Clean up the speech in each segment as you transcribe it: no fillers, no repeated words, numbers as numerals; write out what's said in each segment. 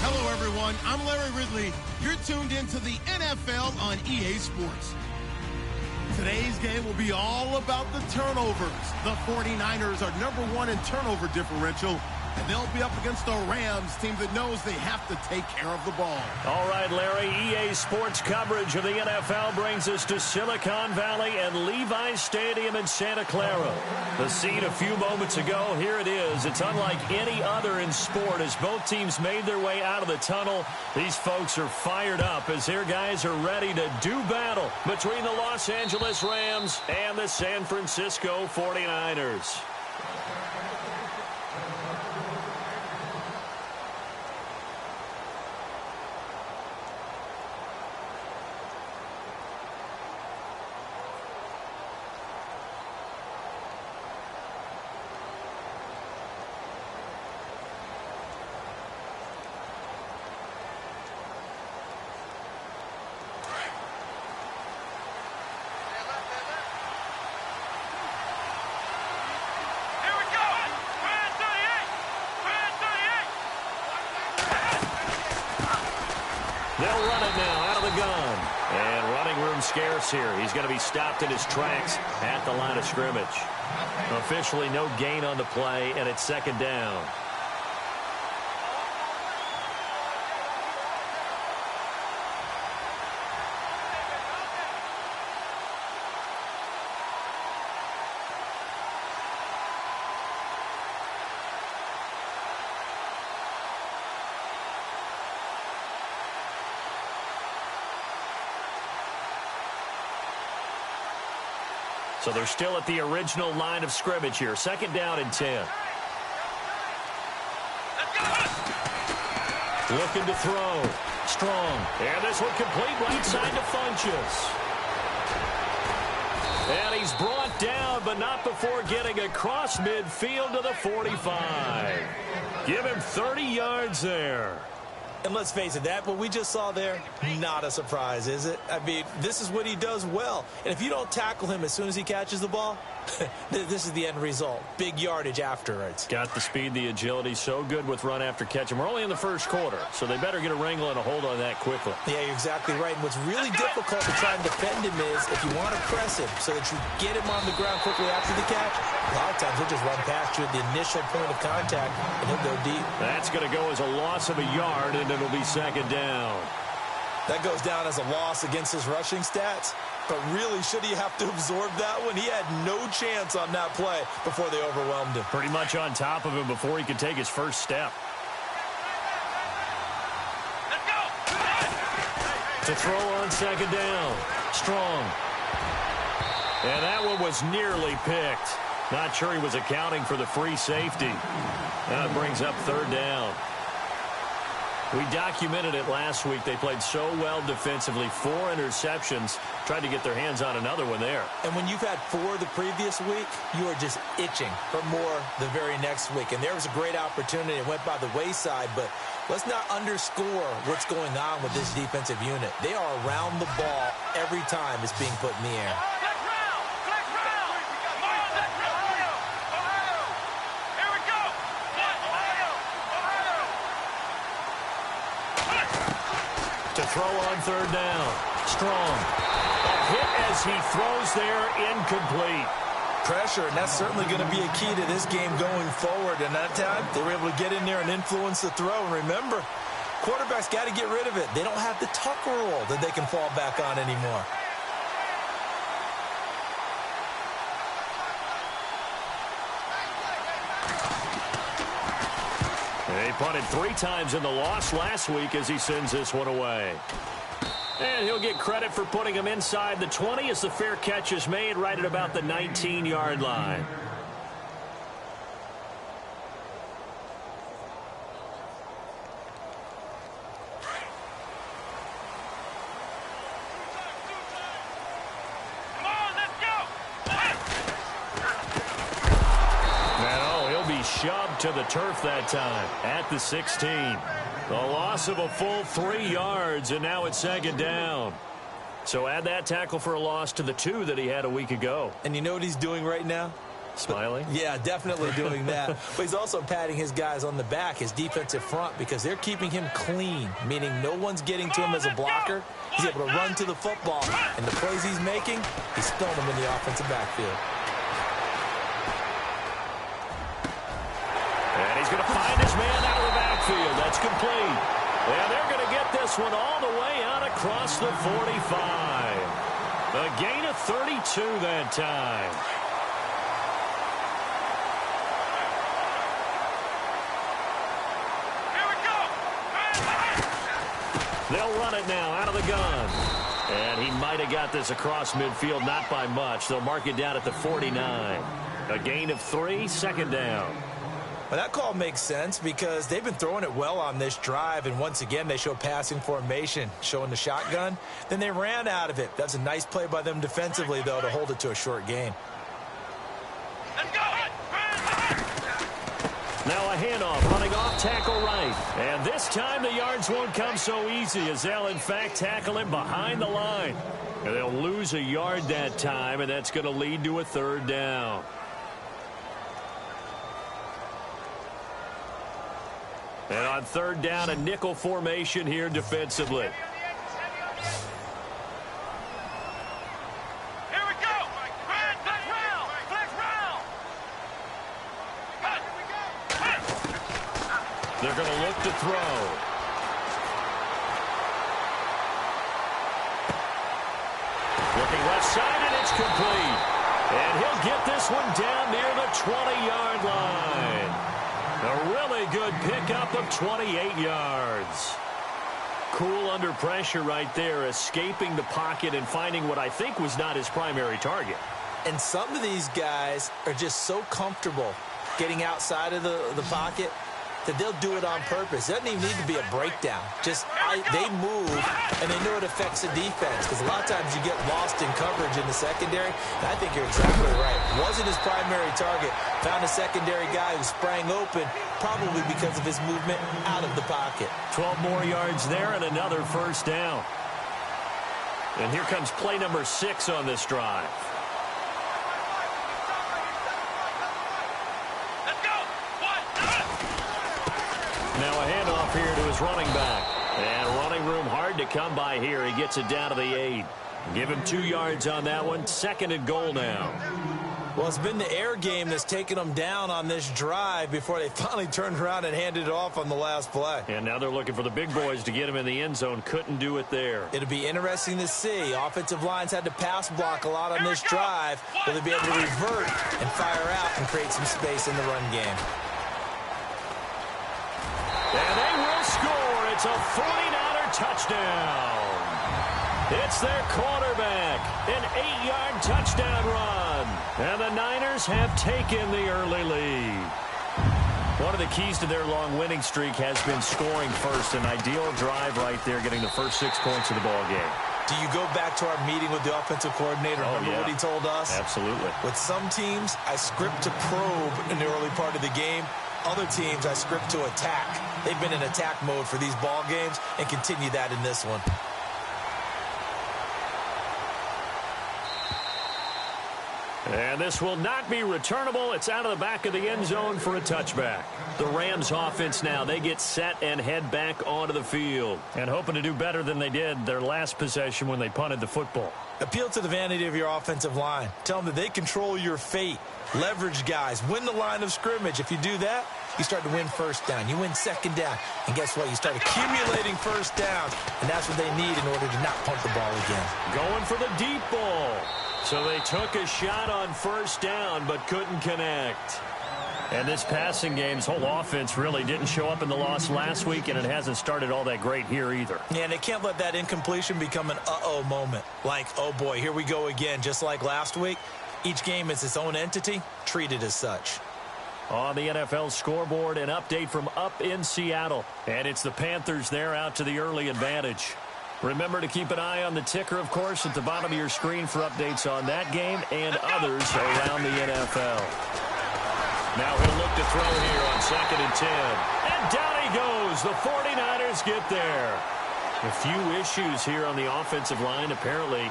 Hello, everyone. I'm Larry Ridley. You're tuned into the NFL on EA Sports. Today's game will be all about the turnovers. The 49ers are #1 in turnover differential, and they'll be up against the Rams, team that knows they have to take care of the ball. All right, Larry, EA Sports coverage of the NFL brings us to Silicon Valley and Levi's Stadium in Santa Clara. The scene a few moments ago, here it is. It's unlike any other in sport as both teams made their way out of the tunnel. These folks are fired up as their guys are ready to do battle between the Los Angeles Rams and the San Francisco 49ers. They'll run it now out of the gun. And running room scarce here. He's going to be stopped in his tracks at the line of scrimmage. Officially no gain on the play, and it's second down. So they're still at the original line of scrimmage here. Second down and 10. Looking to throw. Strong. And this one complete right side to Funchess. And he's brought down, but not before getting across midfield to the 45. Give him 30 yards there. And let's face it, that what we just saw there, not a surprise, is it? I mean, this is what he does well. And if you don't tackle him as soon as he catches the ball, this is the end result. Big yardage afterwards. Got the speed, the agility, so good with run after catch. And we're only in the first quarter, so they better get a wrangle and a hold on that quickly. Yeah, you're exactly right. And what's really difficult to try and defend him is if you want to press him so that you get him on the ground quickly after the catch, a lot of times he'll just run past you at the initial point of contact, and he'll go deep. That's going to go as a loss of a yard, and it'll be second down. That goes down as a loss against his rushing stats. But really, should he have to absorb that one? He had no chance on that play before they overwhelmed him. Pretty much on top of him before he could take his first step. Let's go! To throw on second down. Strong. And that one was nearly picked. Not sure he was accounting for the free safety. That brings up third down. We documented it last week. They played so well defensively. 4 interceptions. Tried to get their hands on another one there. And when you've had 4 the previous week, you are just itching for more the very next week. And there was a great opportunity. It went by the wayside, but let's not underscore what's going on with this defensive unit. They are around the ball every time it's being put in the air. To throw on third down. Strong. A hit as he throws there, incomplete. Pressure, and that's certainly going to be a key to this game going forward. And that time, they were able to get in there and influence the throw. And remember, quarterbacks got to get rid of it. They don't have the tuck rule that they can fall back on anymore. They punted 3 times in the loss last week as he sends this one away. And he'll get credit for putting him inside the 20 as the fair catch is made right at about the 19-yard line. Shoved to the turf that time at the 16. The loss of a full 3 yards, and now it's second down. So add that tackle for a loss to the 2 that he had a week ago. And you know what he's doing right now? Smiling? Yeah, definitely doing that. But he's also patting his guys on the back, his defensive front, because they're keeping him clean, meaning no one's getting to him as a blocker. He's able to run to the football, and the plays he's making, he's throwing them in the offensive backfield. And he's going to find his man out of the backfield. That's complete. And they're going to get this one all the way out across the 45. A gain of 32 that time. They'll run it now out of the gun. And he might have got this across midfield, not by much. They'll mark it down at the 49. A gain of 3, second down. Well, that call makes sense because they've been throwing it well on this drive, and once again they show passing formation, showing the shotgun. Then they ran out of it. That's a nice play by them defensively, though, to hold it to a short gain. Let's go! Now a handoff, running off tackle right. And this time the yards won't come so easy as they'll, in fact, tackle him behind the line. And they'll lose a yard that time, and that's going to lead to a third down. And on third down, a nickel formation here defensively. Here we go! Flex round! Flex round! They're going to look to throw. Looking left side, and it's complete. And he'll get this one down near the 20-yard line. A really good pickup of 28 yards. Cool under pressure right there, escaping the pocket and finding what I think was not his primary target. And some of these guys are just so comfortable getting outside of the pocket that they'll do it on purpose. It doesn't even need to be a breakdown. Just they move, and they know it affects the defense because a lot of times you get lost in coverage in the secondary. And I think you're exactly right. Wasn't his primary target. Found a secondary guy who sprang open, probably because of his movement out of the pocket. 12 more yards there and another first down. And here comes play number 6 on this drive. Now a handoff here to his running back. And running room hard to come by here. He gets it down to the 8. Give him 2 yards on that one. Second and goal now. Well, it's been the air game that's taken them down on this drive before they finally turned around and handed it off on the last play. And now they're looking for the big boys to get him in the end zone. Couldn't do it there. It'll be interesting to see. Offensive lines had to pass block a lot on this drive. Will they be able to revert and fire out and create some space in the run game? And they will score. It's a 49er touchdown. It's their quarterback. An 8-yard touchdown run. And the Niners have taken the early lead. One of the keys to their long winning streak has been scoring first. An ideal drive right there, getting the first 6 points of the ball game. Do you go back to our meeting with the offensive coordinator? Remember what he told us? Absolutely. With some teams, I script to probe in the early part of the game. Other teams, I script to attack. They've been in attack mode for these ball games and continue that in this one. And this will not be returnable. It's out of the back of the end zone for a touchback. The Rams offense now, they get set and head back onto the field. And hoping to do better than they did their last possession when they punted the football. Appeal to the vanity of your offensive line. Tell them that they control your fate. Leverage guys. Win the line of scrimmage. If you do that, you start to win first down. You win second down. And guess what? You start accumulating first downs. And that's what they need in order to not punt the ball again. Going for the deep ball. So they took a shot on first down but couldn't connect. And this passing game's whole offense really didn't show up in the loss last week, and it hasn't started all that great here either. Yeah, and they can't let that incompletion become an uh-oh moment. Like, oh boy, here we go again, just like last week. Each game is its own entity, treated as such. On the NFL scoreboard, an update from up in Seattle. And it's the Panthers there out to the early advantage. Remember to keep an eye on the ticker, of course, at the bottom of your screen for updates on that game and others around the NFL. Now he'll look to throw here on 2nd and 10. And down he goes. The 49ers get there. A few issues here on the offensive line. Apparently,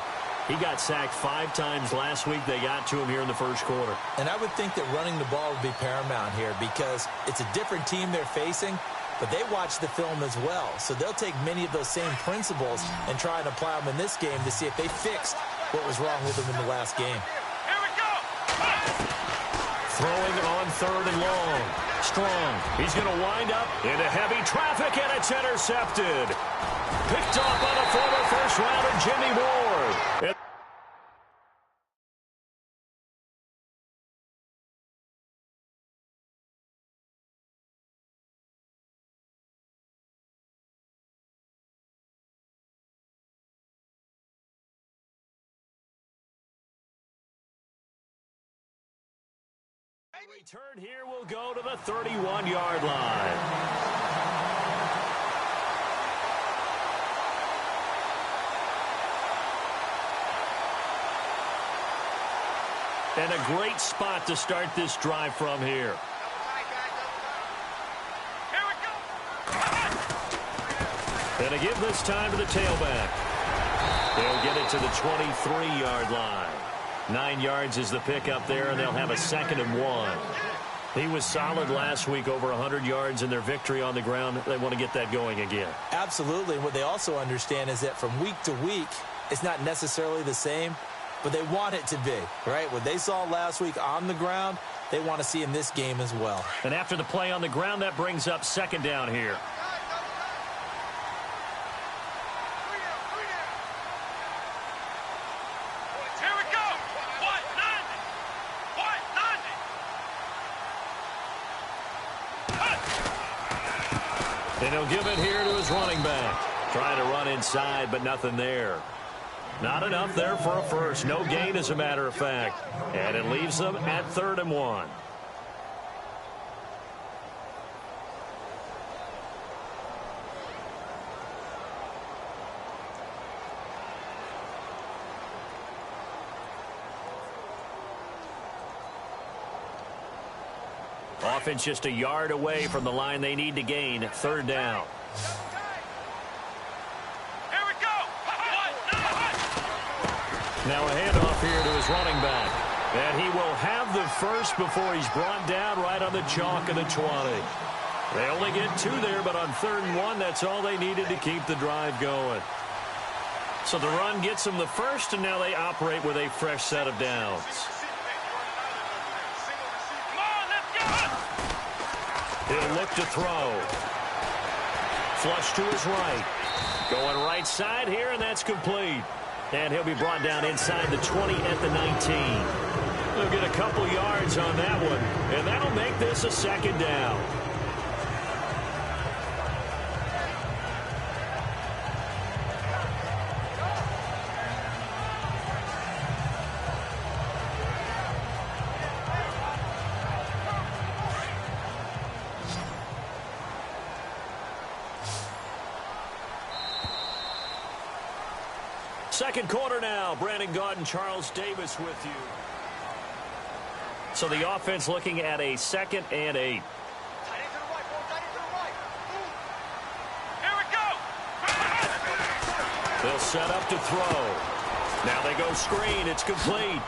He got sacked 5 times last week. They got to him here in the first quarter. And I would think that running the ball would be paramount here because it's a different team they're facing, but they watch the film as well. So they'll take many of those same principles and try and apply them in this game to see if they fixed what was wrong with them in the last game. Here we go. Throwing on 3rd and long. Strong. He's going to wind up into heavy traffic, and it's intercepted. Picked off by the former first-rounder Jimmy Ward. Return here will go to the 31-yard line. And a great spot to start this drive from here. Here we go. And to give this time to the tailback. They'll get it to the 23-yard line. 9 yards is the pickup there, and they'll have a 2nd and 1. He was solid last week, over 100 yards in their victory on the ground. They want to get that going again. Absolutely. And what they also understand is that from week to week, it's not necessarily the same, but they want it to be, right? What they saw last week on the ground, they want to see in this game as well. And after the play on the ground, that brings up 2nd down here. And he'll give it here to his running back. Trying to run inside, but nothing there. Not enough there for a first. No gain, as a matter of fact. And it leaves them at 3rd and 1. Offense just a yard away from the line they need to gain. 3rd down. Here we go. Now a handoff here to his running back. And he will have the first before he's brought down right on the chalk of the 20. They only get 2 there, but on 3rd and 1, that's all they needed to keep the drive going. So the run gets them the first, and now they operate with a fresh set of downs. He'll look to throw. Flush to his right. Going right side here, and that's complete. And he'll be brought down inside the 20 at the 19. He'll get a couple yards on that one, and that'll make this a 2nd down. Second quarter now. Brandon Gaudin, Charles Davis with you. So the offense looking at a 2nd and 8. Here we go. They'll set up to throw. Now they go screen. It's complete.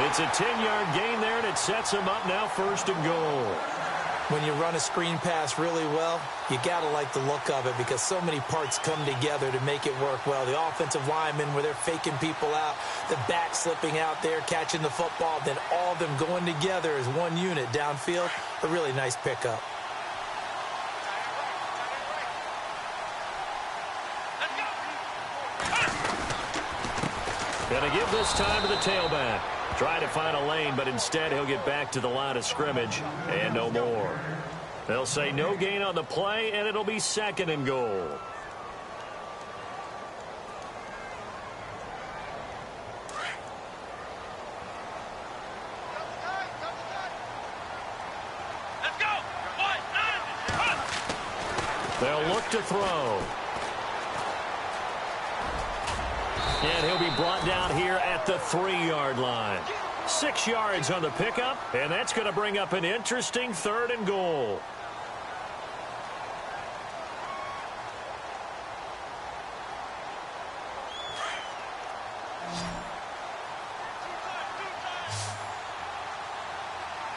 It's a 10-yard gain there, and it sets them up now 1st and goal. When you run a screen pass really well, you got to like the look of it because so many parts come together to make it work well. The offensive linemen, where they're faking people out, the back slipping out there, catching the football, then all of them going together as one unit downfield. A really nice pickup. Gonna give this time to the tailback. Try to find a lane, but instead he'll get back to the line of scrimmage and no more. They'll say no gain on the play, and it'll be 2nd and goal. Let's go. They'll look to throw. And he'll be brought down here at the 3-yard line. 6 yards on the pickup, and that's going to bring up an interesting 3rd and goal.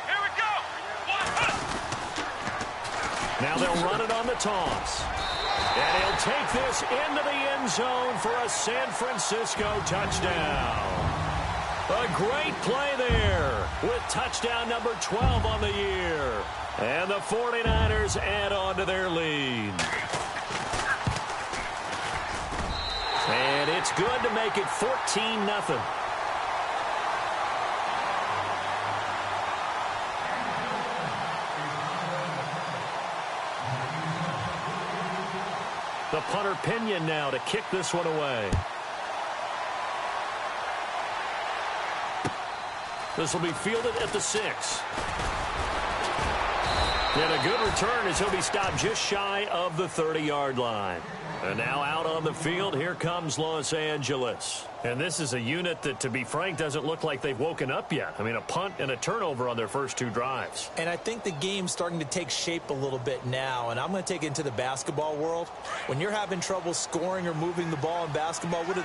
Here we go. Now they'll run it on the toss. And he'll take this into the end zone for a San Francisco touchdown. A great play there with touchdown number 12 on the year. And the 49ers add on to their lead. And it's good to make it 14-0. The punter Pinion now to kick this one away. This will be fielded at the 6. And a good return as he'll be stopped just shy of the 30-yard line. And now out on the field, here comes Los Angeles. And this is a unit that, to be frank, doesn't look like they've woken up yet. I mean, a punt and a turnover on their first 2 drives. And I think the game's starting to take shape a little bit now. And I'm going to take it into the basketball world. When you're having trouble scoring or moving the ball in basketball, what do?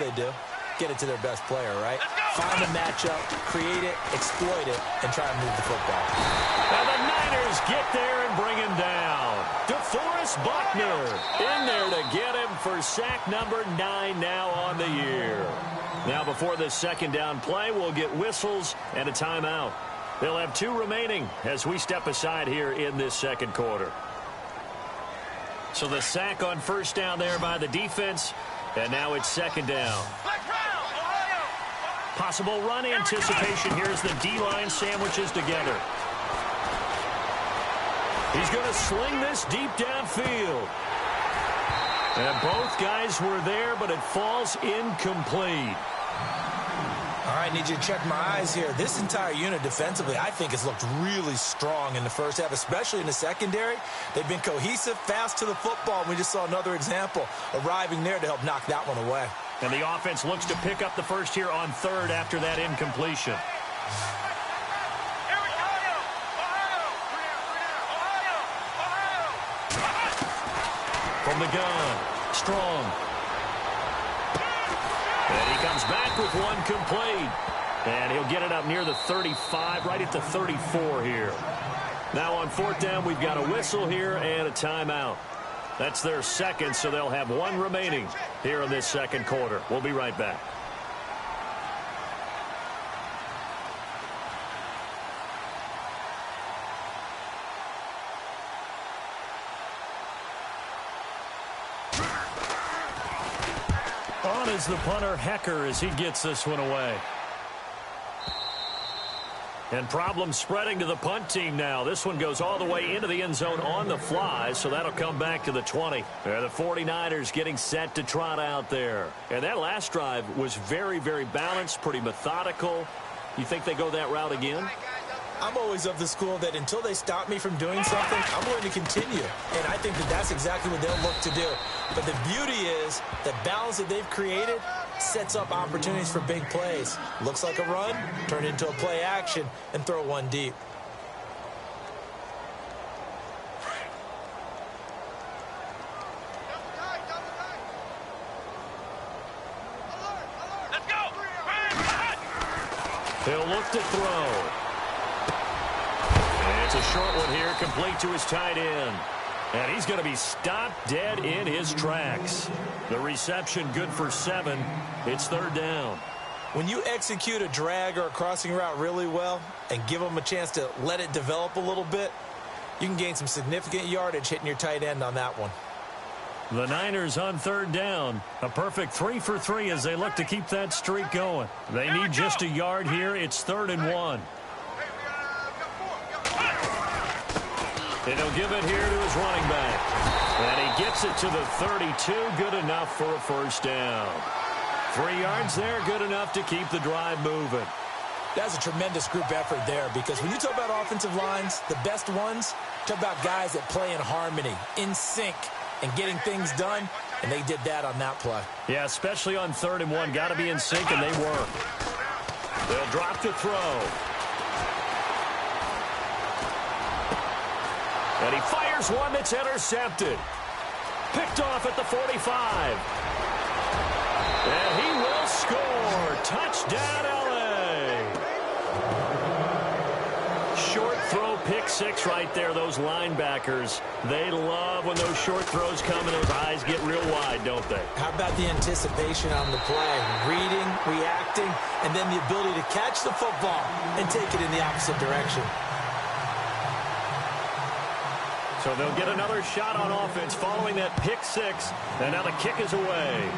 Get it to their best player, right? Find a matchup, create it, exploit it, and try to move the football. And the Niners get there and bring him down. DeForest Buckner in there to get him for sack number 9 now on the year. Now before this second down play, we'll get whistles and a timeout. They'll have 2 remaining as we step aside here in this second quarter. So the sack on first down there by the defense, and now it's second down. Possible run anticipation here as the D-line sandwiches together. He's going to sling this deep downfield. And both guys were there, but it falls incomplete. All right, need you to check my eyes here. This entire unit defensively, I think, has looked really strong in the first half, especially in the secondary. They've been cohesive, fast to the football. We just saw another example arriving there to help knock that one away. And the offense looks to pick up the first here on third after that incompletion. From the gun, Strong. And he comes back with one complete. And he'll get it up near the 35, right at the 34 here. Now on fourth down, we've got a whistle here and a timeout. That's their second, so they'll have 1 remaining here in this second quarter. We'll be right back. On is the punter, Hecker, as he gets this one away. And problems spreading to the punt team now. This one goes all the way into the end zone on the fly, so that'll come back to the 20. The 49ers getting set to trot out there. And that last drive was very, very balanced, pretty methodical. You think they go that route again? I'm always of the school that until they stop me from doing something, I'm going to continue. And I think that that's exactly what they'll look to do. But the beauty is the balance that they've created sets up opportunities for big plays. Looks like a run, turn it into a play action, and throw one deep. Let's go. He'll look to throw. And it's a short one here, complete to his tight end. And he's going to be stopped dead in his tracks. The reception good for 7. It's third down. When you execute a drag or a crossing route really well and give them a chance to let it develop a little bit, you can gain some significant yardage hitting your tight end on that one. The Niners on third down. A perfect 3 for 3 as they look to keep that streak going. They need just a yard here. It's 3rd and 1. And he'll give it here to his running back. And he gets it to the 32. Good enough for a first down. 3 yards there, good enough to keep the drive moving. That's a tremendous group effort there, because when you talk about offensive lines, the best ones, talk about guys that play in harmony, in sync, and getting things done, and they did that on that play. Yeah, especially on 3rd and 1. Got to be in sync, and they were. They'll drop to throw. And he fires one that's intercepted. Picked off at the 45. And he will score. Touchdown, L.A. Short throw, pick six right there. Those linebackers, they love when those short throws come and those eyes get real wide, don't they? How about the anticipation on the play? Reading, reacting, and then the ability to catch the football and take it in the opposite direction. So they'll get another shot on offense following that pick six, and now the kick is away.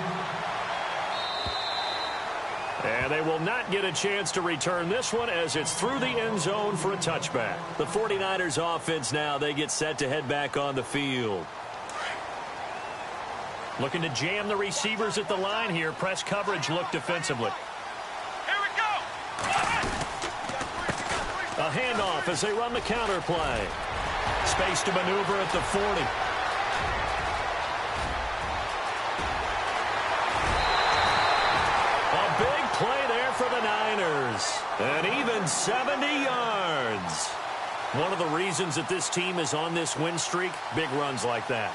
And they will not get a chance to return this one as it's through the end zone for a touchback. The 49ers offense now, they get set to head back on the field. Looking to jam the receivers at the line here. Press coverage look defensively. Here we go. A handoff as they run the counter play. Space to maneuver at the 40. A big play there for the Niners. And even 70 yards. One of the reasons that this team is on this win streak, big runs like that.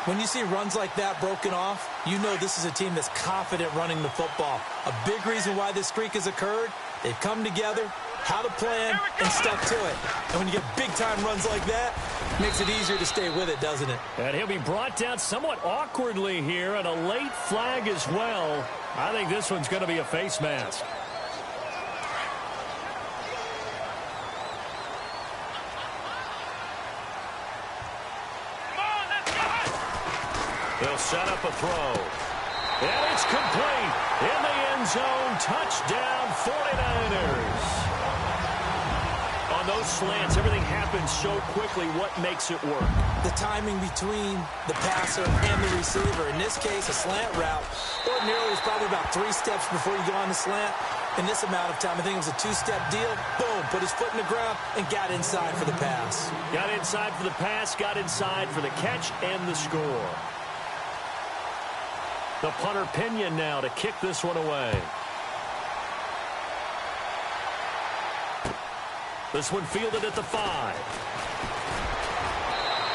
When you see runs like that broken off, you know this is a team that's confident running the football. A big reason why this streak has occurred, they've come together, had a plan, and stuck to it. And when you get big-time runs like that, it makes it easier to stay with it, doesn't it? And he'll be brought down somewhat awkwardly here, and a late flag as well. I think this one's going to be a face mask. They'll set up a throw. And it's complete. In the end zone, touchdown 49ers. On those slants, everything happens so quickly. What makes it work? The timing between the passer and the receiver. In this case, a slant route. Ordinarily, it's probably about 3 steps before you go on the slant. In this amount of time, I think it was a 2-step deal. Boom, put his foot in the ground and got inside for the pass. Got inside for the pass, got inside for the catch and the score. The punter Pinion now to kick this one away. This one fielded at the 5.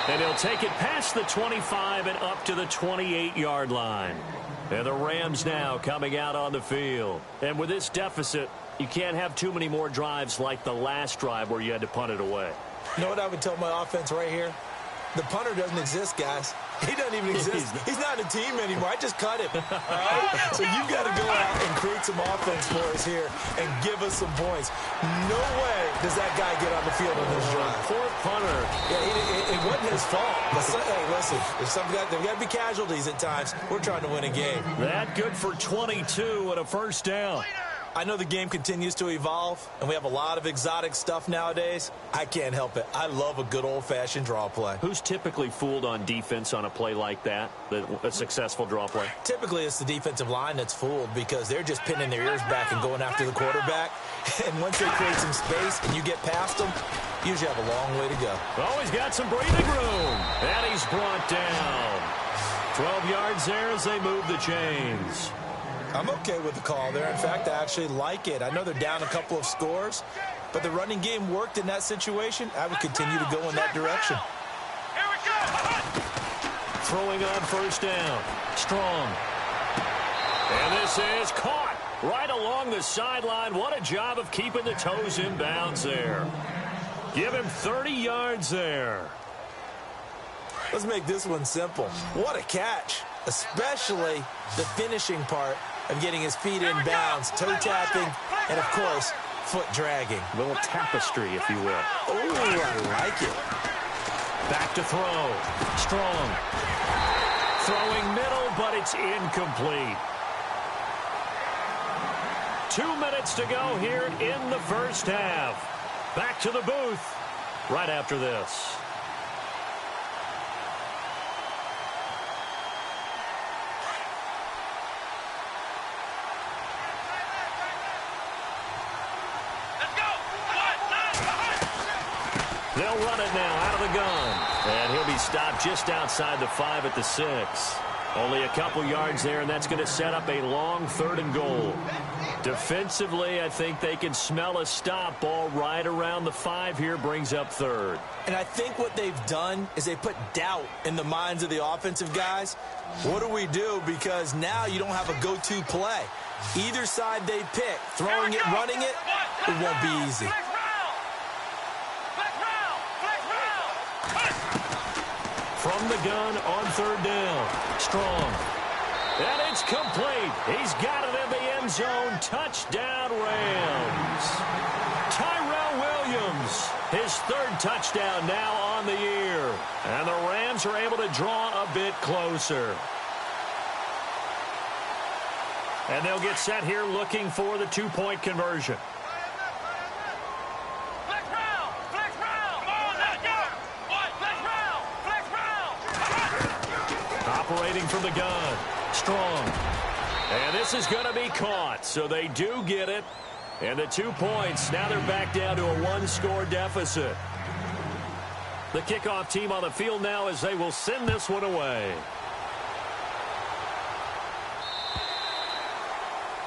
And he'll take it past the 25 and up to the 28-yard line. And the Rams now coming out on the field. And with this deficit, you can't have too many more drives like the last drive where you had to punt it away. You know what I would tell my offense right here? The punter doesn't exist, guys. He doesn't even exist. He's not a team anymore. I just cut him. All right? So you've got to go out and create some offense for us here and give us some points. No way does that guy get on the field on this drive. Poor punter. Yeah, it wasn't his fault. But hey, listen, there's got to be casualties at times. We're trying to win a game. That good for 22 and a first down. I know the game continues to evolve, and we have a lot of exotic stuff nowadays. I can't help it. I love a good old-fashioned draw play. Who's typically fooled on defense on a play like that, a successful draw play? Typically, it's the defensive line that's fooled because they're just pinning their ears back and going after the quarterback. And once they create some space and you get past them, you usually have a long way to go. Oh, he's got some breathing room. And he's brought down. 12 yards there as they move the chains. I'm okay with the call there. In fact, I actually like it. I know they're down a couple of scores, but the running game worked in that situation. I would continue to go in that direction. Here we go. Throwing on first down. Strong. And this is caught right along the sideline. What a job of keeping the toes in bounds there. Give him 30 yards there. Let's make this one simple. What a catch, especially the finishing part of getting his feet in bounds, toe tapping, and, of course, foot dragging. A little tapestry, if you will. Oh, I like it. Back to throw. Strong. Throwing middle, but it's incomplete. 2 minutes to go here in the first half. Back to the booth right after this. They'll run it now out of the gun. And he'll be stopped just outside the 5 at the 6. Only a couple yards there, and that's going to set up a long 3rd and goal. Defensively, I think they can smell a stop. Ball right around the 5 here, brings up 3rd. And I think what they've done is they put doubt in the minds of the offensive guys. What do we do? Because now you don't have a go-to play. Either side they pick, throwing it, running it, it won't be easy. From the gun on 3rd down. Strong. And it's complete. He's got it in the end zone. Touchdown, Rams. Tyrell Williams, his 3rd touchdown now on the year. And the Rams are able to draw a bit closer. And they'll get set here looking for the 2-point conversion. Operating from the gun. Strong. And this is going to be caught. So they do get it. And the 2 points, now they're back down to a 1-score deficit. The kickoff team on the field now as they will send this one away.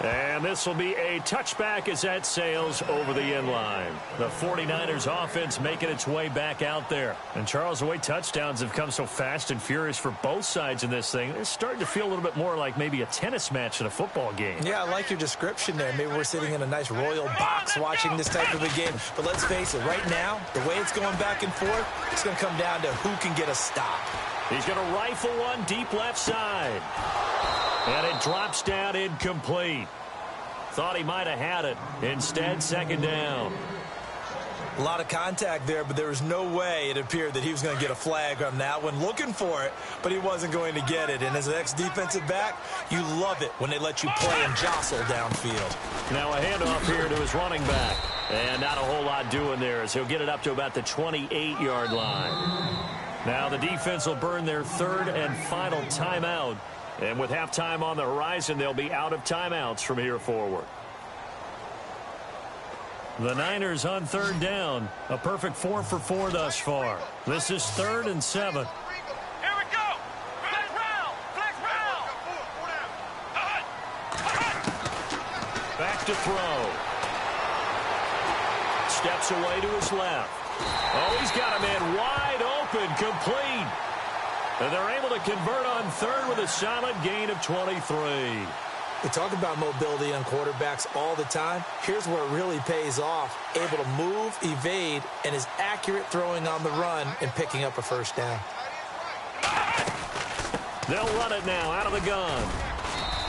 And this will be a touchback as that sails over the end line. The 49ers offense making its way back out there. And Charles, the way touchdowns have come so fast and furious for both sides in this thing, it's starting to feel a little bit more like maybe a tennis match in a football game. Yeah, I like your description there. Maybe we're sitting in a nice royal box watching this type of a game. But let's face it, right now, the way it's going back and forth, it's going to come down to who can get a stop. He's going to rifle one deep left side. And it drops down incomplete. Thought he might have had it. Instead, 2nd down. A lot of contact there, but there was no way it appeared that he was going to get a flag on that one. Looking for it, but he wasn't going to get it. And as an ex-defensive back, you love it when they let you play and jostle downfield. Now a handoff here to his running back. And not a whole lot doing there as he'll get it up to about the 28-yard line. Now the defense will burn their 3rd and final timeout. And with halftime on the horizon, they'll be out of timeouts from here forward. The Niners on 3rd down. A perfect 4 for 4 thus far. This is 3rd and 7. Here we go. Flex round. Flex round. Back to throw. Steps away to his left. Oh, he's got a man wide open, complete. And they're able to convert on 3rd with a solid gain of 23. We talk about mobility on quarterbacks all the time. Here's where it really pays off. Able to move, evade, and is accurate throwing on the run and picking up a 1st down. They'll run it now out of the gun.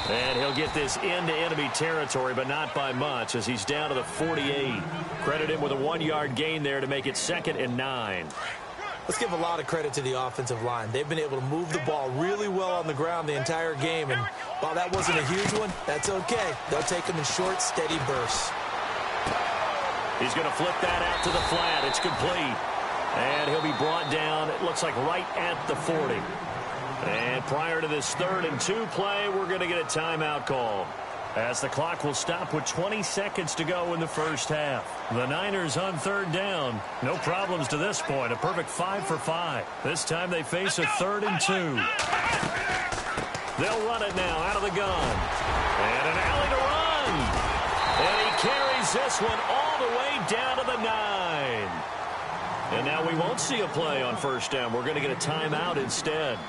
And he'll get this into enemy territory, but not by much as he's down to the 48. Credit him with a 1-yard gain there to make it 2nd and 9. Let's give a lot of credit to the offensive line. They've been able to move the ball really well on the ground the entire game. And while that wasn't a huge one, that's okay. They'll take them in short, steady bursts. He's going to flip that out to the flat. It's complete. And he'll be brought down, it looks like right at the 40. And prior to this 3rd and 2 play, we're going to get a timeout call, as the clock will stop with 20 seconds to go in the first half. The Niners on 3rd down. No problems to this point. A perfect 5 for 5. This time they face a 3rd and 2. They'll run it now out of the gun. And an alley to run. And he carries this one all the way down to the 9. And now we won't see a play on 1st down. We're going to get a timeout instead,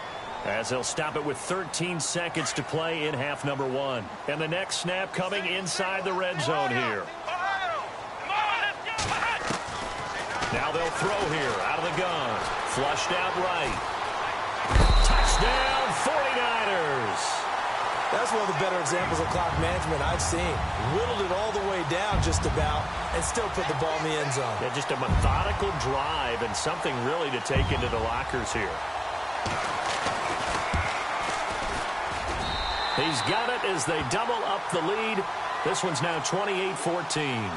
as they'll stop it with 13 seconds to play in half number 1. And the next snap coming inside the red zone here. Now they'll throw here out of the gun. Flushed out right. Touchdown 49ers. That's one of the better examples of clock management I've seen. Whittled it all the way down just about and still put the ball in the end zone. Yeah, just a methodical drive and something really to take into the lockers here. He's got it as they double up the lead. This one's now 28-14.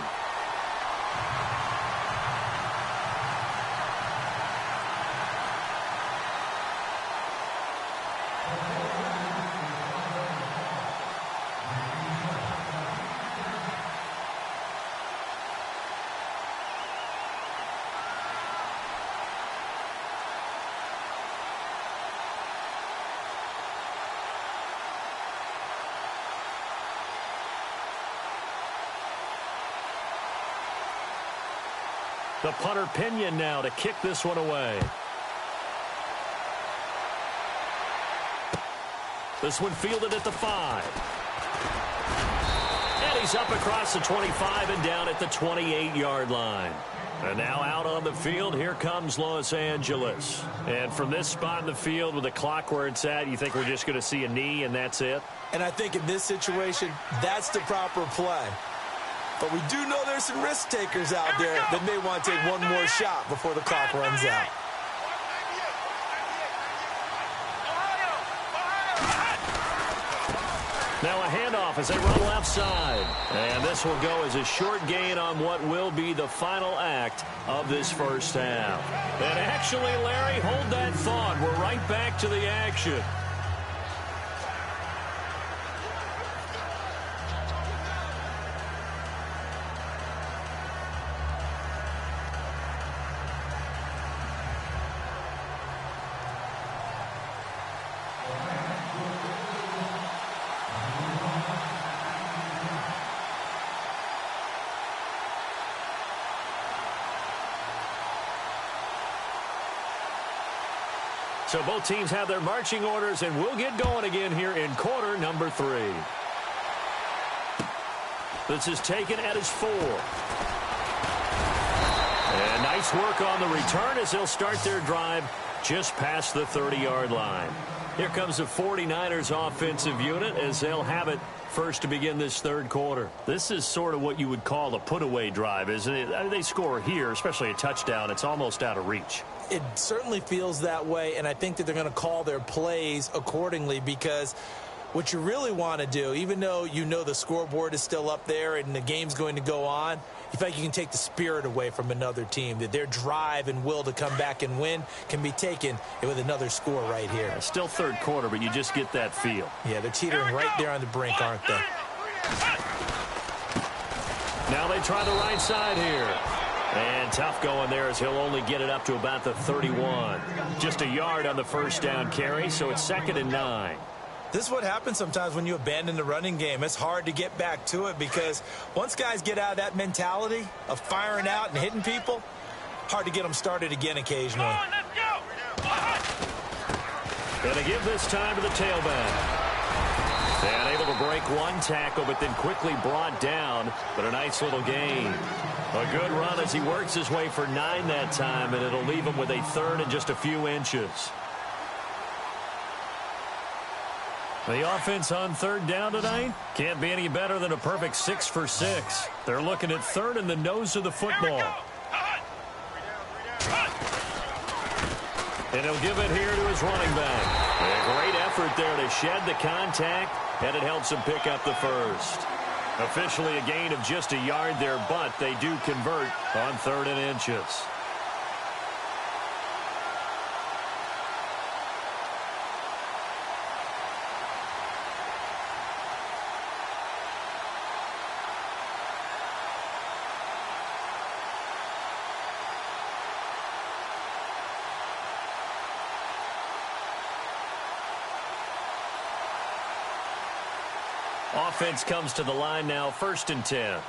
The punter Pinion now to kick this one away. This one fielded at the 5. And he's up across the 25 and down at the 28-yard line. And now out on the field, here comes Los Angeles. And from this spot in the field with the clock where it's at, you think we're just going to see a knee and that's it? And I think in this situation, that's the proper play. But we do know there's some risk takers out there that may want to take one more shot before the clock runs out. Now a handoff as they run left side. And this will go as a short gain on what will be the final act of this first half. And actually, Larry, hold that thought. We're right back to the action. So both teams have their marching orders, and we'll get going again here in quarter number 3. This is taken at his 4. And nice work on the return as they'll start their drive just past the 30-yard line. Here comes the 49ers offensive unit as they'll have it first to begin this third quarter. This is sort of what you would call a put-away drive, isn't it? I mean, they score here, especially a touchdown. It's almost out of reach. It certainly feels that way, and I think that they're going to call their plays accordingly because what you really want to do, even though you know the scoreboard is still up there and the game's going to go on, you feel like you can take the spirit away from another team, that their drive and will to come back and win can be taken with another score right here. Still third quarter, but you just get that feel. Yeah, they're teetering right there on the brink, aren't they? Now they try the right side here. And tough going there as he'll only get it up to about the 31. Just a yard on the first down carry, so it's 2nd and 9. This is what happens sometimes when you abandon the running game. It's hard to get back to it because once guys get out of that mentality of firing out and hitting people, hard to get them started again occasionally. Gonna give this time to the tailback. And able to break one tackle, but then quickly brought down, but a nice little gain. A good run as he works his way for 9 that time, and it'll leave him with a 3rd and just a few inches. The offense on 3rd down tonight can't be any better than a perfect 6 for 6. They're looking at 3rd in the nose of the football. And he'll give it here to his running back. A great effort there to shed the contact, and it helps him pick up the first. Officially a gain of just a yard there, but they do convert on 3rd and inches. Offense comes to the line now, 1st and 10.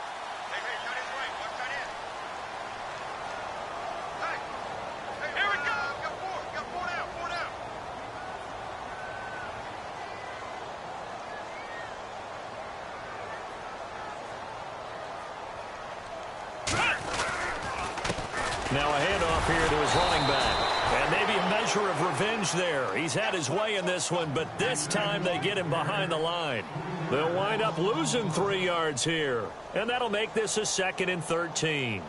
Now a handoff here to his running back. And maybe a measure of revenge there. He's had his way in this one, but this time they get him behind the line. They'll wind up losing 3 yards here. And that'll make this a 2nd and 13.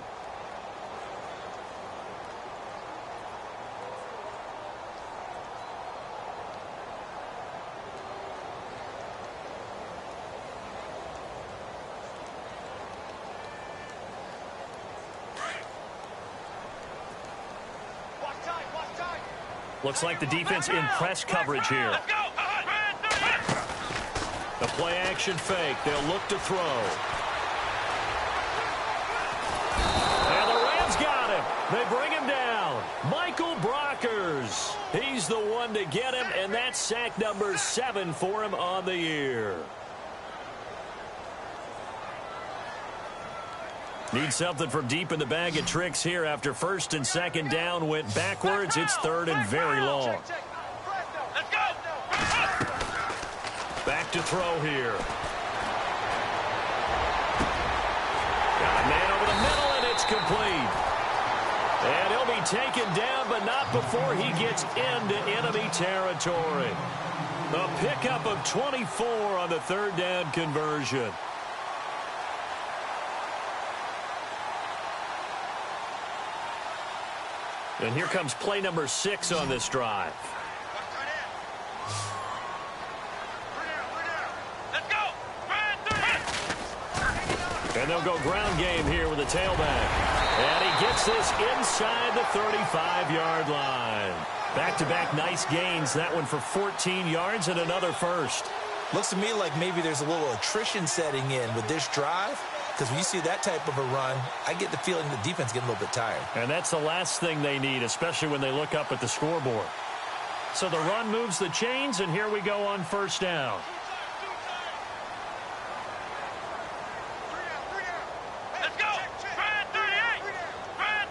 Looks like the defense in press coverage here. The play action fake. They'll look to throw. And the Rams got him. They bring him down. Michael Brockers. He's the one to get him, and that's sack number 7 for him on the year. Need something from deep in the bag of tricks here after first and second down went backwards. It's third and very long. Let's go. Back to throw here. Got a man over the middle, and it's complete. And he'll be taken down, but not before he gets into enemy territory. A pickup of 24 on the third down conversion. And here comes play number 6 on this drive. Let's go. And they'll go ground game here with a tailback. And he gets this inside the 35-yard line. Back-to-back nice gains. That one for 14 yards and another first. Looks to me like maybe there's a little attrition setting in with this drive. Because when you see that type of a run, I get the feeling the defense getting a little bit tired. And that's the last thing they need, especially when they look up at the scoreboard. So the run moves the chains, and here we go on first down. Let's go. Try 38. Try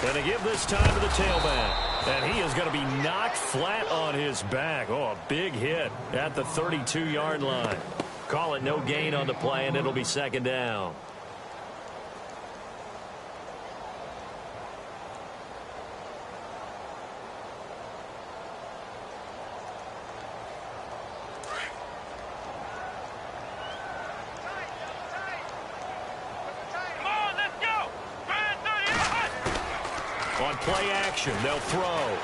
38. And they give this time to the tailback. And he is going to be knocked flat on his back. Oh, a big hit at the 32-yard line. Call it no gain on the play, and it'll be second down. Come on, let's go. Try 38. On play action, they'll throw.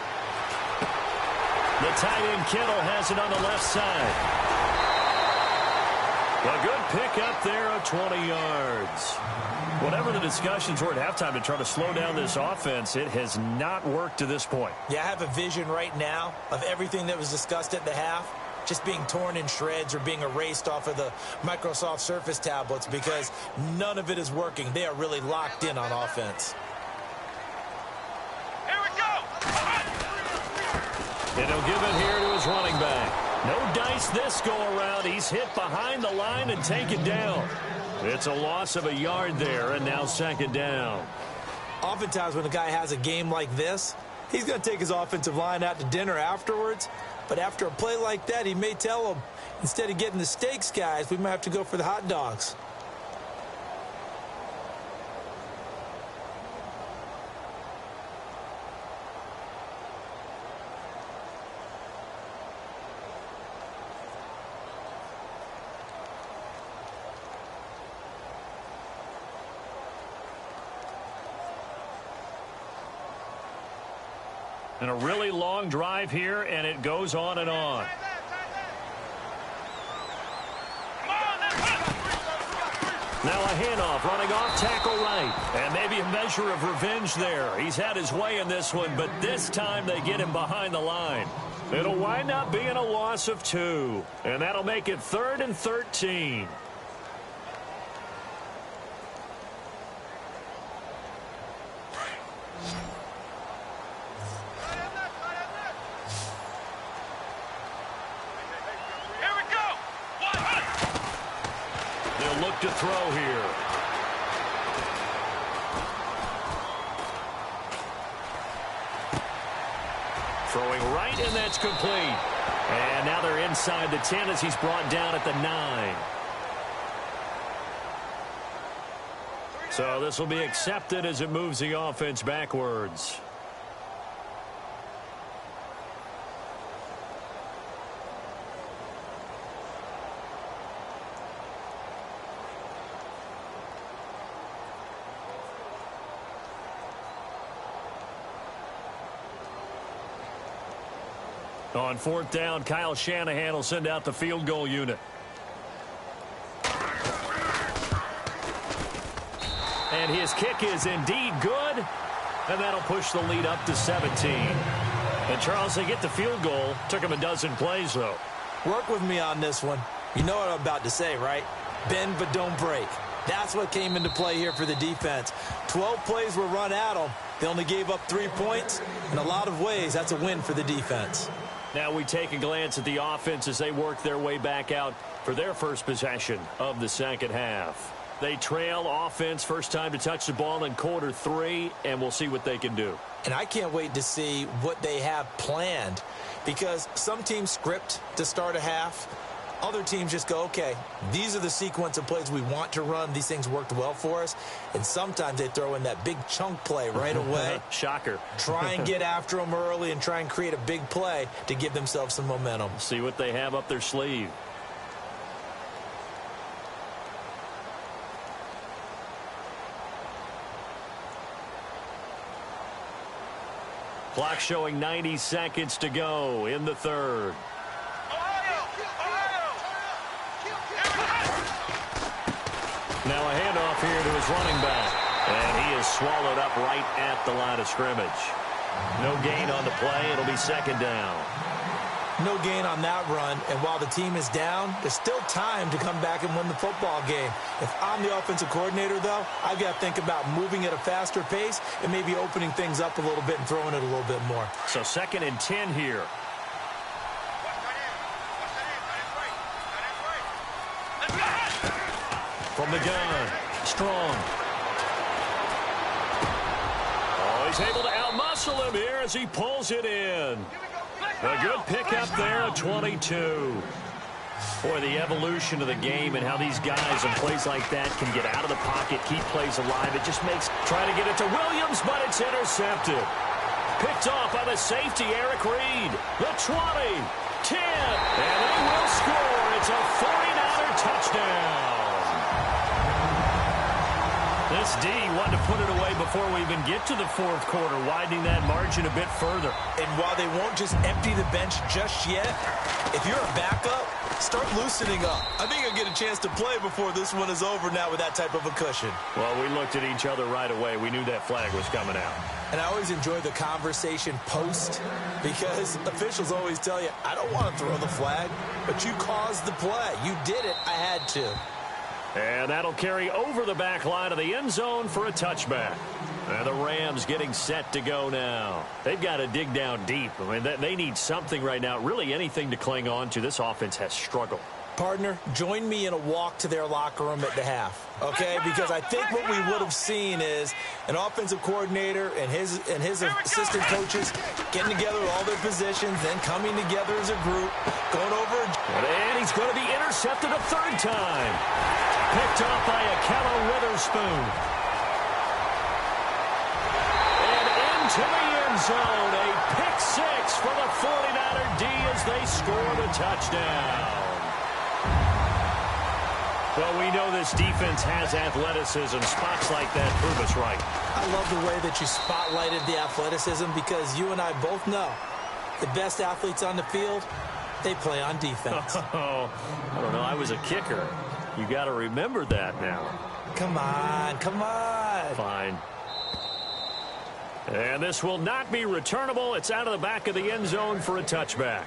The tight end Kittle has it on the left side. A good pickup there of 20 yards. Whatever the discussions were at halftime to try to slow down this offense, it has not worked to this point. Yeah, I have a vision right now of everything that was discussed at the half just being torn in shreds or being erased off of the Microsoft Surface tablets because none of it is working. They are really locked in on offense. Here we go. And he'll give it here to his running back. No dice this go-around. He's hit behind the line and taken down. It's a loss of a yard there, and now second down. Oftentimes when a guy has a game like this, he's going to take his offensive line out to dinner afterwards. But after a play like that, he may tell them, instead of getting the steaks, guys, we might have to go for the hot dogs. And a really long drive here, and it goes on and on. Now a handoff, running off tackle right. And maybe a measure of revenge there. He's had his way in this one, but this time they get him behind the line. It'll wind up being a loss of 2. And that'll make it 3rd and 13. To throw here. Throwing right, and that's complete. And now they're inside the 10 as he's brought down at the 9. So this will be accepted as it moves the offense backwards. On 4th down, Kyle Shanahan will send out the field goal unit. And his kick is indeed good. And that'll push the lead up to 17. And Charles, they get the field goal. Took him a dozen plays, though. Work with me on this one. You know what I'm about to say, right? Bend but don't break. That's what came into play here for the defense. 12 plays were run at them. They only gave up 3 points. In a lot of ways, that's a win for the defense. Now we take a glance at the offense as they work their way back out for their first possession of the second half. They trail offense, first time to touch the ball in quarter 3, and we'll see what they can do. And I can't wait to see what they have planned, because some teams script to start a half. Other teams just go, okay, these are the sequence of plays we want to run. These things worked well for us. And sometimes they throw in that big chunk play right away. Shocker. Try and get after them early and try and create a big play to give themselves some momentum. See what they have up their sleeve. Clock showing 90 seconds to go in the third. Now a handoff here to his running back. And he is swallowed up right at the line of scrimmage. No gain on the play. It'll be second down. No gain on that run, and while the team is down, there's still time to come back and win the football game. If I'm the offensive coordinator, though, I've got to think about moving at a faster pace and maybe opening things up a little bit and throwing it a little bit more. So 2nd and 10 here. From the gun, Strong. Oh, he's able to outmuscle him here as he pulls it in. A good pickup there at 22. Boy, the evolution of the game and how these guys in plays like that can get out of the pocket, keep plays alive. It just makes trying to get it to Williams, but it's intercepted. Picked off by the safety, Eric Reed. The 20, 10, and they will score. It's a 49er touchdown. This D wanted to put it away before we even get to the fourth quarter, widening that margin a bit further. And while they won't just empty the bench just yet, if you're a backup, start loosening up. I think you'll get a chance to play before this one is over now with that type of a cushion. Well, we looked at each other right away. We knew that flag was coming out. And I always enjoy the conversation post, because officials always tell you, I don't want to throw the flag, but you caused the play. You did it. I had to. And that'll carry over the back line of the end zone for a touchback. And the Rams getting set to go now. They've got to dig down deep. I mean, they need something right now, really anything to cling on to. This offense has struggled. Partner, join me in a walk to their locker room at the half, okay? Because I think what we would have seen is an offensive coordinator and his assistant coaches getting together with all their positions, then coming together as a group, going over. And he's going to be intercepted a third time. Picked off by Akello Witherspoon. And into the end zone, a pick 6 for the 49er D as they score the touchdown. Well, we know this defense has athleticism. Spots like that prove us right. I love the way that you spotlighted the athleticism, because you and I both know the best athletes on the field, they play on defense. Oh, I don't know. I was a kicker. You got to remember that now. Come on, come on. Fine. And this will not be returnable. It's out of the back of the end zone for a touchback.